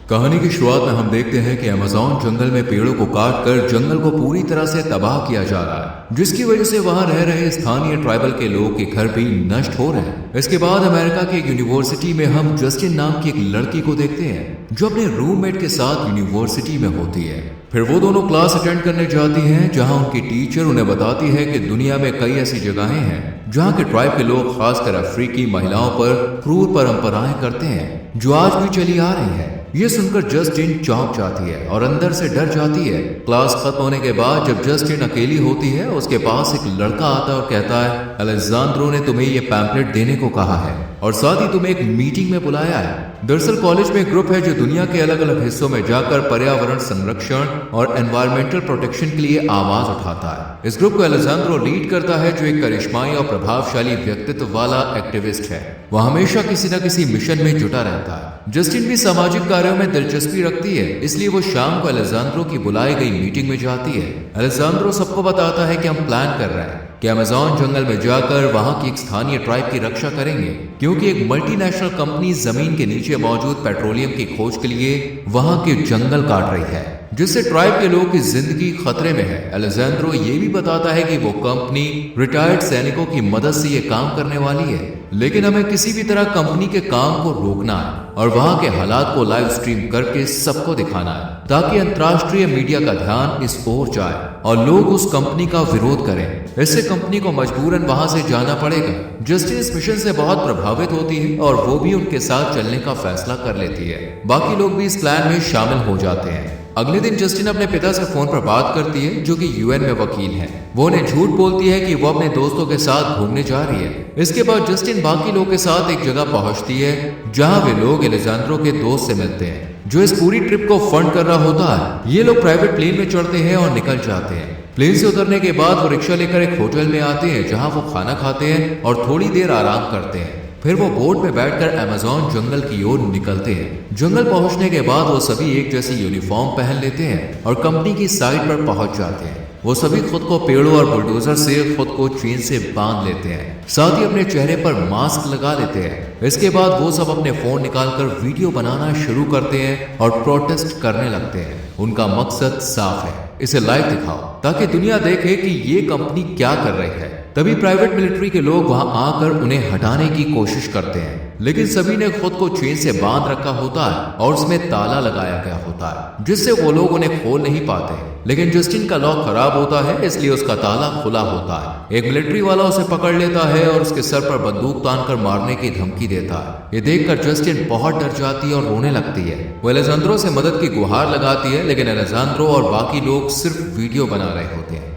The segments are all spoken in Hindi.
कहानी की शुरुआत में हम देखते हैं कि अमेज़न जंगल में पेड़ों को काट कर जंगल को पूरी तरह से तबाह किया जा रहा है, जिसकी वजह से वहां रह रहे स्थानीय ट्राइबल के लोगों के घर भी नष्ट हो रहे हैं। इसके बाद अमेरिका की एक यूनिवर्सिटी में हम जस्टिन नाम की एक लड़की को देखते हैं जो अपने रूममेट के साथ यूनिवर्सिटी में होती है। फिर वो दोनों क्लास अटेंड करने जाती हैं, जहां उनकी टीचर उन्हें बताती है कि दुनिया में कई ऐसी जगहें हैं जहां के ट्राइब के लोग खासकर अफ्रीकी महिलाओं पर क्रूर परंपराएं करते हैं जो आज भी चली आ रही हैं। ये सुनकर जस्टिन चौंक जाती है और अंदर से डर जाती है। क्लास खत्म होने के बाद जब जस्टिन अकेली होती है, उसके पास एक लड़का आता है और कहता है, अलेक्जेंड्रो ने तुम्हें ये पैम्पलेट देने को कहा है और साथ ही तुम्हें एक मीटिंग में बुलाया है। दरअसल कॉलेज में एक ग्रुप है जो दुनिया के अलग अलग हिस्सों में जाकर पर्यावरण संरक्षण और एनवायरमेंटल प्रोटेक्शन के लिए आवाज उठाता है। इस ग्रुप को अलेक्जेंड्रो लीड करता है, जो एक करिश्माई और प्रभावशाली व्यक्तित्व वाला एक्टिविस्ट है। वह हमेशा किसी न किसी मिशन में जुटा रहता है। जस्टिन भी सामाजिक कार्यों में दिलचस्पी रखती है, इसलिए वो शाम को अलेक्जेंड्रो की बुलाई गई मीटिंग में जाती है। अलेक्जेंड्रो सबको बताता है कि हम प्लान कर रहे हैं कि अमेज़न जंगल में जाकर वहां की एक स्थानीय ट्राइब की रक्षा करेंगे, क्योंकि एक मल्टीनेशनल कंपनी जमीन के नीचे मौजूद पेट्रोलियम की खोज के लिए वहां के जंगल काट रही है, जिससे ट्राइब के लोगों की जिंदगी खतरे में है। अलेक्जेंड्रो ये भी बताता है कि वो कंपनी रिटायर्ड सैनिकों की मदद से ये काम करने वाली है, लेकिन हमें किसी भी तरह कंपनी के काम को रोकना है और वहां के हालात को लाइव स्ट्रीम करके सबको दिखाना है, ताकि अंतर्राष्ट्रीय मीडिया का ध्यान इस ओर जाए और लोग उस कंपनी का विरोध करें। इससे कंपनी को मजबूरन वहां से जाना पड़ेगा। जस्टिन इस मिशन से बहुत प्रभावित होती है और वो भी उनके साथ चलने का फैसला कर लेती है। बाकी लोग भी इस प्लान में शामिल हो जाते हैं। अगले दिन जस्टिन अपने पिता से फोन पर बात करती है, जो कि यूएन में वकील हैं। वो उन्हें झूठ बोलती है कि वो अपने दोस्तों के साथ घूमने जा रही है। इसके बाद जस्टिन बाकी लोगों के साथ एक जगह पहुंचती है, जहां वे लोग अलेक्जेंड्रो के दोस्त से मिलते हैं, जो इस पूरी ट्रिप को फंड कर रहा होता है। ये लोग प्राइवेट प्लेन में चढ़ते हैं और निकल जाते हैं। प्लेन से उतरने के बाद वो रिक्शा लेकर एक होटल में आते हैं, जहां वो खाना खाते हैं और थोड़ी देर आराम करते हैं। फिर वो बोट में बैठकर अमेज़न जंगल की ओर निकलते हैं। जंगल पहुंचने के बाद वो सभी एक जैसी यूनिफॉर्म पहन लेते हैं और कंपनी की साइट पर पहुंच जाते हैं। वो सभी खुद को पेड़ों और बुलडोजर से खुद को चेन से बांध लेते हैं, साथ ही अपने चेहरे पर मास्क लगा लेते हैं। इसके बाद वो सब अपने फोन निकालकर वीडियो बनाना शुरू करते हैं और प्रोटेस्ट करने लगते हैं। उनका मकसद साफ है, इसे लाइव दिखाओ ताकि दुनिया देखे कि ये कंपनी क्या कर रही है। तभी प्राइवेट मिलिट्री के लोग वहां आकर उन्हें हटाने की कोशिश करते हैं, लेकिन सभी ने खुद को चेन से बांध रखा होता है और उसमें ताला लगाया गया होता है, जिससे वो लोग उन्हें खोल नहीं पाते। लेकिन जस्टिन का लॉक खराब होता है, इसलिए उसका ताला खुला होता है। एक मिलिट्री वाला उसे पकड़ लेता है और उसके सर पर बंदूक तानकर मारने की धमकी देता है। ये देखकर जस्टिन बहुत डर जाती है और रोने लगती है। वो अलेक्जेंड्रो से मदद की गुहार लगाती है, लेकिन अलेक्जेंड्रो और बाकी लोग सिर्फ वीडियो बना रहे होते हैं।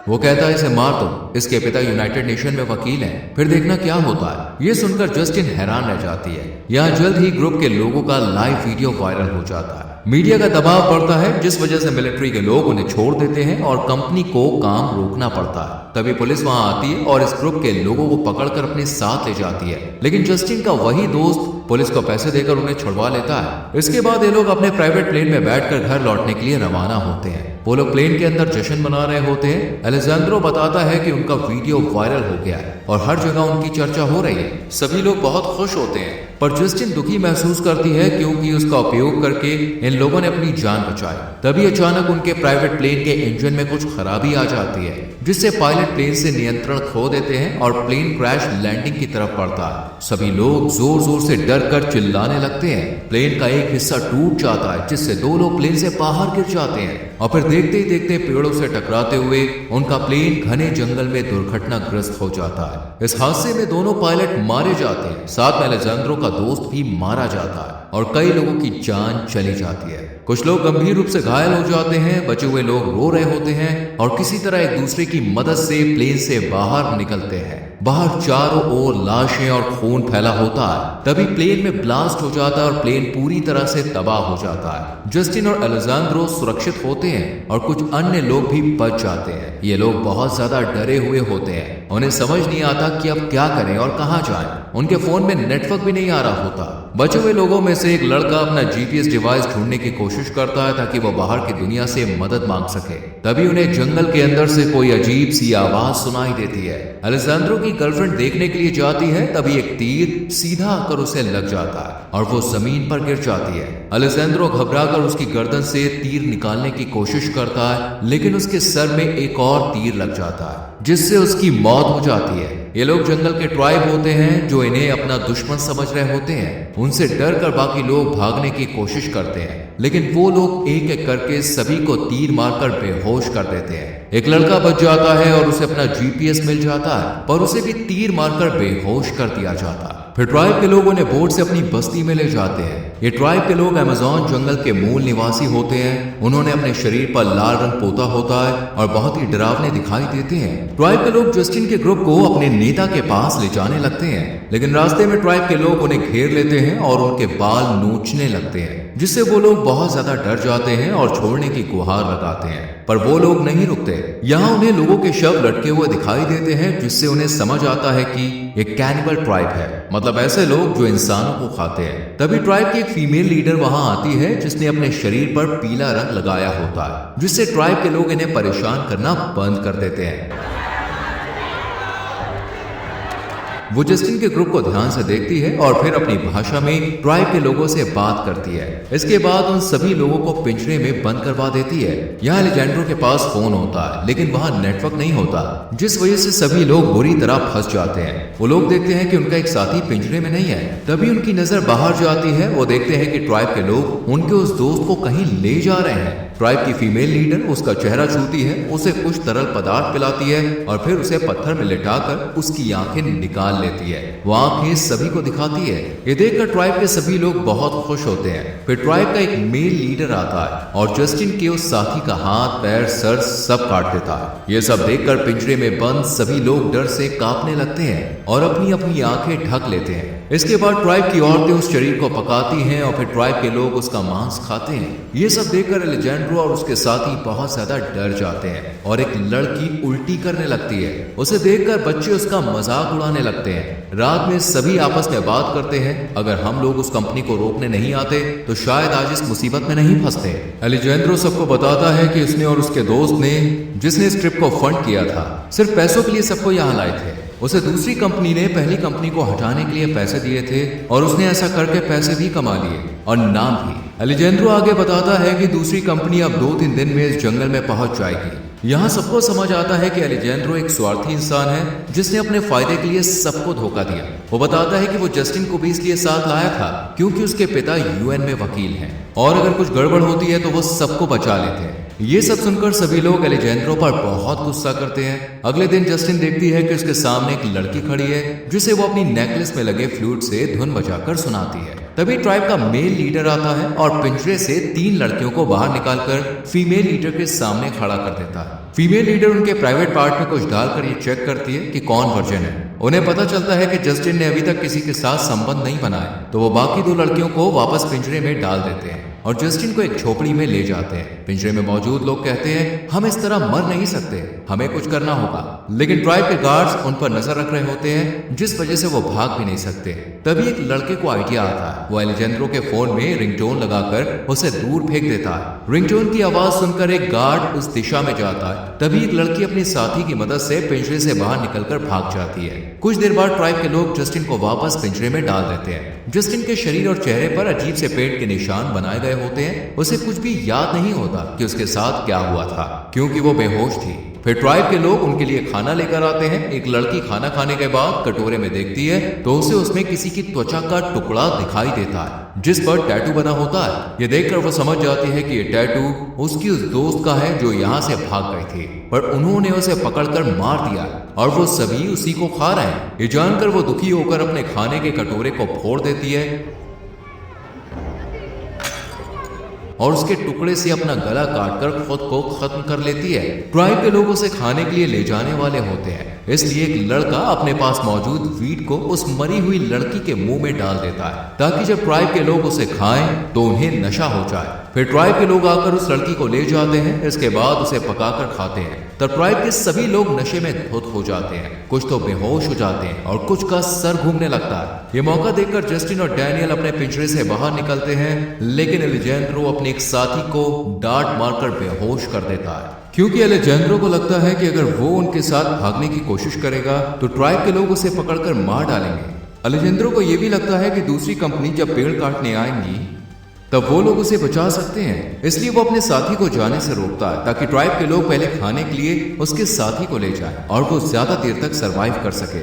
वो कहता है, इसे मार दो, इसके पिता यूनाइटेड नेशन में वकील हैं, फिर देखना क्या होता है। ये सुनकर जस्टिन हैरान रह जाती है। यहाँ जल्द ही ग्रुप के लोगों का लाइव वीडियो वायरल हो जाता है। मीडिया का दबाव पड़ता है, जिस वजह से मिलिट्री के लोग उन्हें छोड़ देते हैं और कंपनी को काम रोकना पड़ता है। तभी पुलिस वहां आती है और इस ग्रुप के लोगों को पकड़कर अपने साथ ले जाती है, लेकिन जस्टिन का वही दोस्त पुलिस को पैसे देकर उन्हें छुड़वा लेता है। इसके बाद ये लोग अपने प्राइवेट प्लेन में बैठकर घर लौटने के लिए रवाना होते हैं। वो लोग प्लेन के अंदर जश्न मना रहे होते हैं। अलेक्जेंड्रो बताता है कि उनका वीडियो वायरल हो गया है और हर जगह उनकी चर्चा हो रही है। सभी लोग बहुत खुश होते हैं, पर जस्टिन दुखी महसूस करती है, क्योंकि उसका उपयोग करके इन लोगों ने अपनी जान बचाई। तभी अचानक उनके प्राइवेट प्लेन के इंजन में कुछ खराबी आ जाती है, जिससे पायलट प्लेन से नियंत्रण खो देते हैं और प्लेन क्रैश लैंडिंग की तरफ बढ़ता है। सभी लोग जोर जोर से डर कर चिल्लाने लगते हैं। प्लेन का एक हिस्सा टूट जाता है, जिससे दो लोग प्लेन से बाहर गिर जाते हैं और फिर देखते ही देखते पेड़ों से टकराते हुए उनका प्लेन घने जंगल में दुर्घटनाग्रस्त हो जाता है। इस हादसे में दोनों पायलट मारे जाते हैं, साथ में अलेक्जेंड्रो का दोस्त भी मारा जाता है और कई लोगों की जान चली जाती है। कुछ लोग गंभीर रूप से घायल हो जाते हैं। बचे हुए लोग रो रहे होते हैं और किसी तरह एक दूसरे की मदद से प्लेन से बाहर निकलते हैं। बाहर चारों ओर लाशें और खून फैला होता है। तभी प्लेन में ब्लास्ट हो जाता है और प्लेन पूरी तरह से तबाह हो जाता है। जस्टिन और अलेक्जेंड्रो सुरक्षित होते हैं और कुछ अन्य लोग भी बच जाते हैं। ये लोग बहुत ज्यादा डरे हुए होते हैं। उन्हें समझ नहीं आता कि अब क्या करें और कहां जाएं। उनके फोन में नेटवर्क भी नहीं आ रहा होता। बचे हुए लोगों में से एक लड़का अपना जीपीएस डिवाइस ढूंढने की कोशिश करता है ताकि वो बाहर की दुनिया से मदद मांग सके। तभी उन्हें जंगल के अंदर से कोई अजीब सी आवाज सुनाई देती है। अलेजेंड्रो की गर्लफ्रेंड देखने के लिए जाती है, तभी एक तीर सीधा आकर उसे लग जाता है और वो जमीन पर गिर जाती है। अलेजेंड्रो घबराकर उसकी गर्दन से तीर निकालने की कोशिश करता है, लेकिन उसके सर में एक और तीर लग जाता है जिससे उसकी मौत हो जाती है। ये लोग जंगल के ट्राइब होते हैं जो इन्हें अपना दुश्मन समझ रहे होते हैं। उनसे डर कर बाकी लोग भागने की कोशिश करते हैं, लेकिन वो लोग एक एक करके सभी को तीर मारकर बेहोश कर देते हैं। एक लड़का बच जाता है और उसे अपना जीपीएस मिल जाता है, पर उसे भी तीर मारकर बेहोश कर दिया जाता है। फिर ट्राइब के लोग उन्हें बोट से अपनी बस्ती में ले जाते हैं। ये ट्राइब के लोग अमेज़न जंगल के मूल निवासी होते हैं। उन्होंने अपने शरीर पर लाल रंग पोता होता है और बहुत ही डरावने दिखाई देते हैं। ट्राइब के लोग जस्टिन के ग्रुप को अपने नेता के पास ले जाने लगते हैं, लेकिन रास्ते में ट्राइब के लोग उन्हें घेर लेते हैं और उनके बाल नोचने लगते हैं, जिससे वो लोग बहुत ज्यादा डर जाते हैं और छोड़ने की गुहार लगाते हैं। पर वो लोग नहीं रुकते। यहाँ उन्हें लोगों के शव लटके हुए दिखाई देते हैं, जिससे उन्हें समझ आता है कि एक कैनिबल ट्राइब है, मतलब ऐसे लोग जो इंसानों को खाते हैं। तभी ट्राइब की एक फीमेल लीडर वहां आती है जिसने अपने शरीर पर पीला रंग लगाया होता है, जिससे ट्राइब के लोग इन्हें परेशान करना बंद कर देते हैं। वो जस्टिन के ग्रुप को ध्यान से देखती है और फिर अपनी भाषा में ट्राइब के लोगों से बात करती है। इसके बाद उन सभी लोगों को पिंजरे में बंद करवा देती है। यहाँ अलेजेंड्रो के पास फोन होता है, लेकिन वहाँ नेटवर्क नहीं होता, जिस वजह से सभी लोग बुरी तरह फंस जाते हैं। वो लोग देखते हैं कि उनका एक साथी पिंजरे में नहीं है। तभी उनकी नजर बाहर जाती है। वो देखते हैं कि ट्राइब के लोग उनके उस दोस्त को कहीं ले जा रहे हैं। ट्राइब की फीमेल लीडर उसका चेहरा छूती है, उसे कुछ तरल पदार्थ पिलाती है और फिर उसे पत्थर में लिटाकर उसकी आंखें निकाल लेती है। वो आंखें सभी को दिखाती है। ये देखकर ट्राइब के सभी लोग बहुत खुश होते हैं। फिर ट्राइब का एक मेल लीडर आता है और जस्टिन के उस साथी का हाथ, पैर, सर सब काट देता है। ये सब देखकर पिंजरे में बंद सभी लोग डर से कांपने लगते हैं और अपनी अपनी आंखें ढक लेते हैं। इसके बाद ट्राइब की औरतें उस शरीर को पकाती हैं और फिर ट्राइब के लोग उसका मांस खाते हैं। ये सब देखकर अलेजेंड्रो और उसके साथी बहुत ज्यादा डर जाते हैं और एक लड़की उल्टी करने लगती है। उसे देखकर बच्चे उसका मजाक उड़ाने लगते हैं। रात में सभी आपस में बात करते हैं, अगर हम लोग उस कंपनी को रोकने नहीं आते तो शायद आज इस मुसीबत में नहीं फंसते। अलेजेंड्रो सबको बताता है कि उसने और उसके दोस्त ने, जिसने इस ट्रिप को फंड किया था, सिर्फ पैसों के लिए सबको यहाँ लाए थे। उसे दूसरी कंपनी ने पहली कंपनी को हटाने के लिए पैसे दिए थे और उसने ऐसा करके पैसे भी कमा लिए और नाम भी। अलेजेंड्रो आगे बताता है कि दूसरी कंपनी अब 2-3 दिन में इस जंगल में पहुंच जाएगी। यहाँ सबको समझ आता है कि अलेजेंड्रो एक स्वार्थी इंसान है जिसने अपने फायदे के लिए सबको धोखा दिया। वो बताता है कि वो जस्टिन को भी इसलिए साथ लाया था क्योंकि उसके पिता यूएन में वकील हैं और अगर कुछ गड़बड़ होती है तो वो सबको बचा लेते हैं। ये सब सुनकर सभी लोग अलेजेंड्रो पर बहुत गुस्सा करते हैं। अगले दिन जस्टिन देखती है कि उसके सामने एक लड़की खड़ी है जिसे वो अपनी नेकलेस में लगे फ्लूट से धुन बजाकर सुनाती है। तभी ट्राइब का मेल लीडर आता है और पिंजरे से 3 लड़कियों को बाहर निकालकर फीमेल लीडर के सामने खड़ा कर देता है। फीमेल लीडर उनके प्राइवेट पार्ट में कुछ डालकर ये चेक करती है कि कौन वर्जिन है। उन्हें पता चलता है कि जस्टिन ने अभी तक किसी के साथ संबंध नहीं बनाया, तो वो बाकी 2 लड़कियों को वापस पिंजरे में डाल देते हैं और जस्टिन को एक झोपड़ी में ले जाते हैं। पिंजरे में मौजूद लोग कहते हैं, हम इस तरह मर नहीं सकते, हमें कुछ करना होगा। लेकिन ट्राइब के गार्ड्स उन पर नजर रख रहे होते हैं, जिस वजह से वो भाग भी नहीं सकते। तभी एक लड़के को आइडिया आता है। वो अलेजेंड्रो के फोन में रिंगटोन लगाकर उसे दूर फेंक देता है। रिंगटोन की आवाज सुनकर एक गार्ड उस दिशा में जाता है। तभी एक लड़की अपनी साथी की मदद से पिंजरे से बाहर निकलकर भाग जाती है। कुछ देर बाद ट्राइब के लोग जस्टिन को वापस पिंजरे में डाल देते हैं। जस्टिन के शरीर और चेहरे पर अजीब से पेट के निशान बनाए गए होते हैं। उसे कुछ भी याद नहीं होता कि उसके साथ क्या हुआ था, क्योंकि वो बेहोश थी। फिर ट्राइब के लोग उनके लिए खाना लेकर आते हैं। एक लड़की खाना खाने के बाद कटोरे में देखती है तो उसे उसमें किसी की त्वचा का टुकड़ा दिखाई देता है जिस पर टैटू बना होता है। ये देखकर वो समझ जाती है कि ये टैटू उसकी उस दोस्त का है जो यहाँ से भाग गई थी, पर उन्होंने उसे पकड़कर मार दिया और वो सभी उसी को खा रहे हैं। ये जानकर वो दुखी होकर अपने खाने के कटोरे को फोड़ देती है और उसके टुकड़े से अपना गला काटकर खुद को खत्म कर लेती है। ट्राइब के लोग उसे खाने के लिए ले जाने वाले होते हैं, इसलिए एक लड़का अपने पास मौजूद वीट को उस मरी हुई लड़की के मुंह में डाल देता है ताकि जब ट्राइब के लोग उसे खाएं तो उन्हें नशा हो जाए। फिर ट्राइब के लोग आकर उस लड़की को ले जाते हैं। इसके बाद उसे पकाकर खाते हैं। तब ट्राइब के सभी लोग नशे में धुत हो जाते हैं, कुछ तो बेहोश हो जाते हैं और कुछ का सर घूमने लगता है। ये मौका देखकर जस्टिन और डैनियल अपने पिंजरे से बाहर निकलते हैं, लेकिन एलेजेंड्रो अपने एक साथी को डांट मारकर बेहोश कर देता है, क्योंकि एलेजेंड्रो को लगता है कि अगर वो उनके साथ भागने की कोशिश करेगा तो ट्राइब के लोग उसे पकड़कर मार डालेंगे। एलेजेंड्रो को यह भी लगता है कि दूसरी कंपनी जब पेड़ काटने आएंगी तब वो लोग उसे बचा सकते हैं, इसलिए वो अपने साथी को जाने से रोकता है ताकि ट्राइब के लोग पहले खाने के लिए उसके साथी को ले जाएं और वो ज्यादा देर तक सरवाइव कर सके।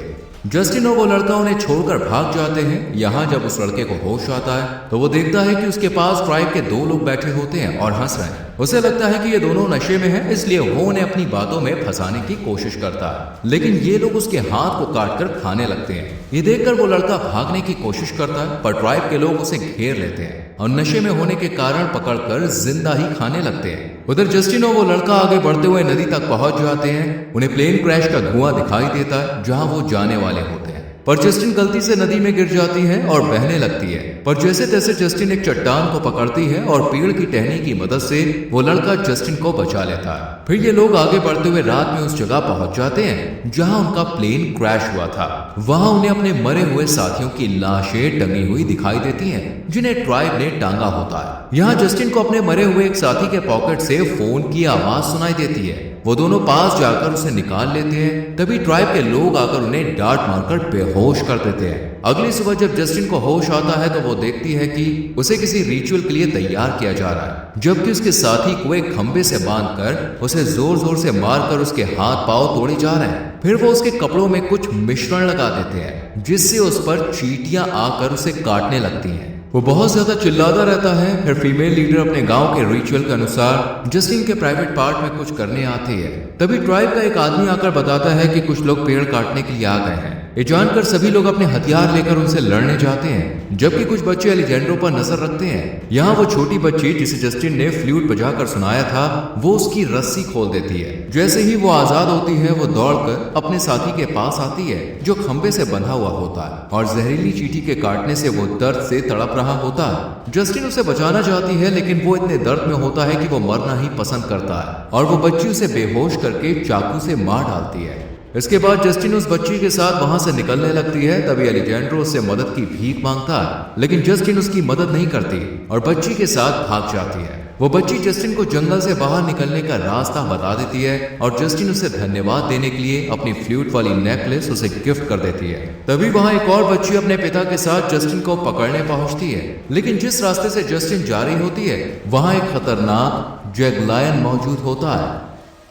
जस्टिन और वो लड़का उन्हें छोड़कर भाग जाते हैं। यहाँ जब उस लड़के को होश आता है तो वो देखता है कि उसके पास ट्राइब के 2 लोग बैठे होते हैं और हंस रहे हैं। उसे लगता है कि ये दोनों नशे में हैं, इसलिए वो उन्हें अपनी बातों में फंसाने की कोशिश करता है, लेकिन ये लोग उसके हाथ को काटकर खाने लगते हैं। ये देखकर वो लड़का भागने की कोशिश करता है, पर ट्राइब के लोग उसे घेर लेते हैं और नशे में होने के कारण पकड़कर जिंदा ही खाने लगते हैं। उधर जस्टिन और वो लड़का आगे बढ़ते हुए नदी तक पहुंच जाते हैं। उन्हें प्लेन क्रैश का धुआं दिखाई देता है जहां वो जाने वाले होते हैं, पर जस्टिन गलती से नदी में गिर जाती है और बहने लगती है। पर जैसे तैसे जस्टिन एक चट्टान को पकड़ती है और पेड़ की टहनी की मदद से वो लड़का जस्टिन को बचा लेता है। फिर ये लोग आगे बढ़ते हुए रात में उस जगह पहुंच जाते हैं जहां उनका प्लेन क्रैश हुआ था। वहां उन्हें अपने मरे हुए साथियों की लाशें टंगी हुई दिखाई देती हैं, जिन्हें ट्राइब ने टांगा होता है। यहाँ जस्टिन को अपने मरे हुए एक साथी के पॉकेट से फोन की आवाज सुनाई देती है। वो दोनों पास जाकर उसे निकाल लेते हैं। तभी ट्राइब के लोग आकर उन्हें डांट मारकर बेहोश कर देते हैं। अगली सुबह जब जस्टिन को होश आता है तो वो देखती है कि उसे किसी रिचुअल के लिए तैयार किया जा रहा है, जबकि उसके साथी को एक खंबे से बांधकर उसे जोर जोर से मारकर उसके हाथ पांव तोड़े जा रहे हैं। फिर वो उसके कपड़ों में कुछ मिश्रण लगा देते हैं, जिससे उस पर चींटियां आकर उसे काटने लगती हैं। वो बहुत ज्यादा चिल्लाता रहता है। फिर फीमेल लीडर अपने गांव के रिचुअल के अनुसार जस्टिन के प्राइवेट पार्ट में कुछ करने आती है। तभी ट्राइब का एक आदमी आकर बताता है कि कुछ लोग पेड़ काटने के लिए आ गए हैं। ये जानकर सभी लोग अपने हथियार लेकर उनसे लड़ने जाते हैं, जबकि कुछ बच्चे एलेजेंड्रो पर नजर रखते हैं। यहाँ वो छोटी बच्ची जिसे जस्टिन ने फ्लूट बजाकर सुनाया था, वो उसकी रस्सी खोल देती है। जैसे ही वो आजाद होती है वो दौड़कर अपने साथी के पास आती है जो खंबे से बंधा हुआ होता है, और जहरीली चींटी के काटने से वो दर्द से तड़प रहा होता है। जस्टिन उसे बचाना चाहती है, लेकिन वो इतने दर्द में होता है कि वो मरना ही पसंद करता है, और वो बच्ची उसे बेहोश करके चाकू से मार डालती है। इसके बाद जस्टिन उस बच्ची के साथ वहां से निकलने लगती है। तभी एलेजेंड्रो उससे मदद की भीख मांगता है, लेकिन जस्टिन उसकी मदद नहीं करती और बच्ची के साथ भाग जाती है। वो बच्ची जस्टिन को जंगल से बाहर निकलने का रास्ता बता देती है और जस्टिन उसे धन्यवाद देने के लिए अपनी फ्लूट वाली नेकलेस उसे गिफ्ट कर देती है। तभी वहां एक और बच्ची अपने पिता के साथ जस्टिन को पकड़ने पहुंचती है, लेकिन जिस रास्ते से जस्टिन जा रही होती है वहां एक खतरनाक जैगलायन मौजूद होता है,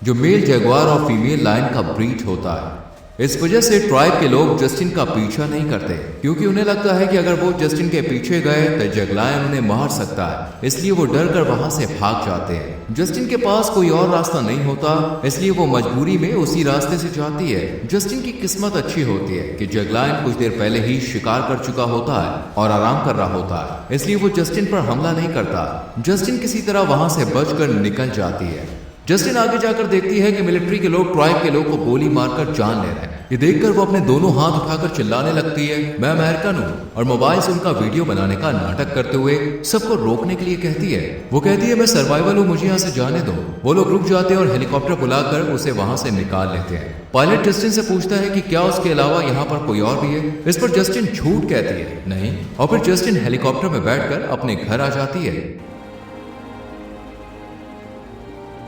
जो मेल जैगुआर और फीमेल लायन का ब्रीड होता है। इस वजह से ट्राइब के लोग जस्टिन का पीछा नहीं करते, क्योंकि उन्हें लगता है कि अगर वो जस्टिन के पीछे गए तो जैगलायन उन्हें मार सकता है, इसलिए वो डर कर वहां से भाग जाते हैं। जस्टिन के पास कोई और रास्ता नहीं होता, इसलिए वो मजबूरी में उसी रास्ते से जाती है। जस्टिन की किस्मत अच्छी होती है कि जैगलायन कुछ देर पहले ही शिकार कर चुका होता है और आराम कर रहा होता है, इसलिए वो जस्टिन पर हमला नहीं करता। जस्टिन किसी तरह वहां से बचकर निकल जाती है। जस्टिन आगे जाकर देखती है कि मिलिट्री के लोग ट्राइब के लोग को गोली मारकर जान ले रहे हैं। ये देखकर वो अपने दोनों हाथ उठाकर चिल्लाने लगती है, मैं अमेरिकन हूँ, और मोबाइल से उनका वीडियो बनाने का नाटक करते हुए सबको रोकने के लिए कहती है। वो कहती है, मैं सर्वाइवल हूँ, मुझे यहाँ से जाने दो। वो लोग रुक जाते हैं और हेलीकॉप्टर बुलाकर उसे वहां से निकाल लेते हैं। पायलट जस्टिन से पूछता है कि क्या उसके अलावा यहाँ पर कोई और भी है। इस पर जस्टिन झूठ कहती है, नहीं, और फिर जस्टिन हेलीकॉप्टर में बैठकर अपने घर आ जाती है।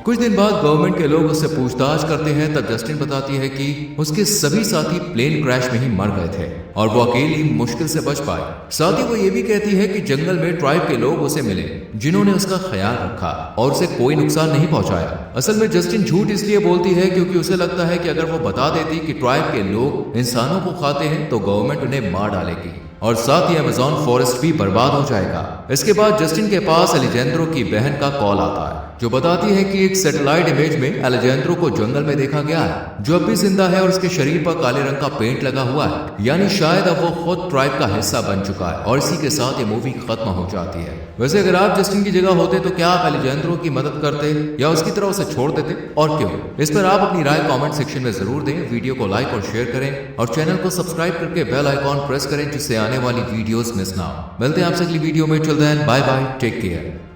कुछ दिन बाद गवर्नमेंट के लोग उससे पूछताछ करते हैं, तब जस्टिन बताती है कि उसके सभी साथी प्लेन क्रैश में ही मर गए थे और वो अकेली मुश्किल से बच पाए। साथ ही वो ये भी कहती है कि जंगल में ट्राइब के लोग उसे मिले जिन्होंने उसका ख्याल रखा और उसे कोई नुकसान नहीं पहुंचाया। असल में जस्टिन झूठ इसलिए बोलती है क्योंकि उसे लगता है कि अगर वो बता देती कि ट्राइब के लोग इंसानों को खाते हैं तो गवर्नमेंट उन्हें मार डालेगी और साथ ही अमेज़न फॉरेस्ट भी बर्बाद हो जाएगा। इसके बाद जस्टिन के पास एलेजेंड्रो की बहन का कॉल आता है, जो बताती है कि एक सैटेलाइट इमेज में एलेजेंड्रो को जंगल में देखा गया है, जो अब भी जिंदा है और उसके शरीर पर काले रंग का पेंट लगा हुआ है, यानी शायद अब वो खुद ट्राइब का हिस्सा बन चुका है। और इसी के साथ ये मूवी खत्म हो जाती है। वैसे अगर आप जस्टिन की जगह होते तो क्या आप एलेजेंड्रो की मदद करते या उसकी तरह उसे छोड़ देते, और क्यों? इस पर आप अपनी राय कमेंट सेक्शन में जरूर दें। वीडियो को लाइक और शेयर करें और चैनल को सब्सक्राइब करके बेल आइकॉन प्रेस करें, जिससे आने वाली वीडियोस मिस ना हो। मिलते हैं आपसे अगली वीडियो में। Till then bye bye, take care.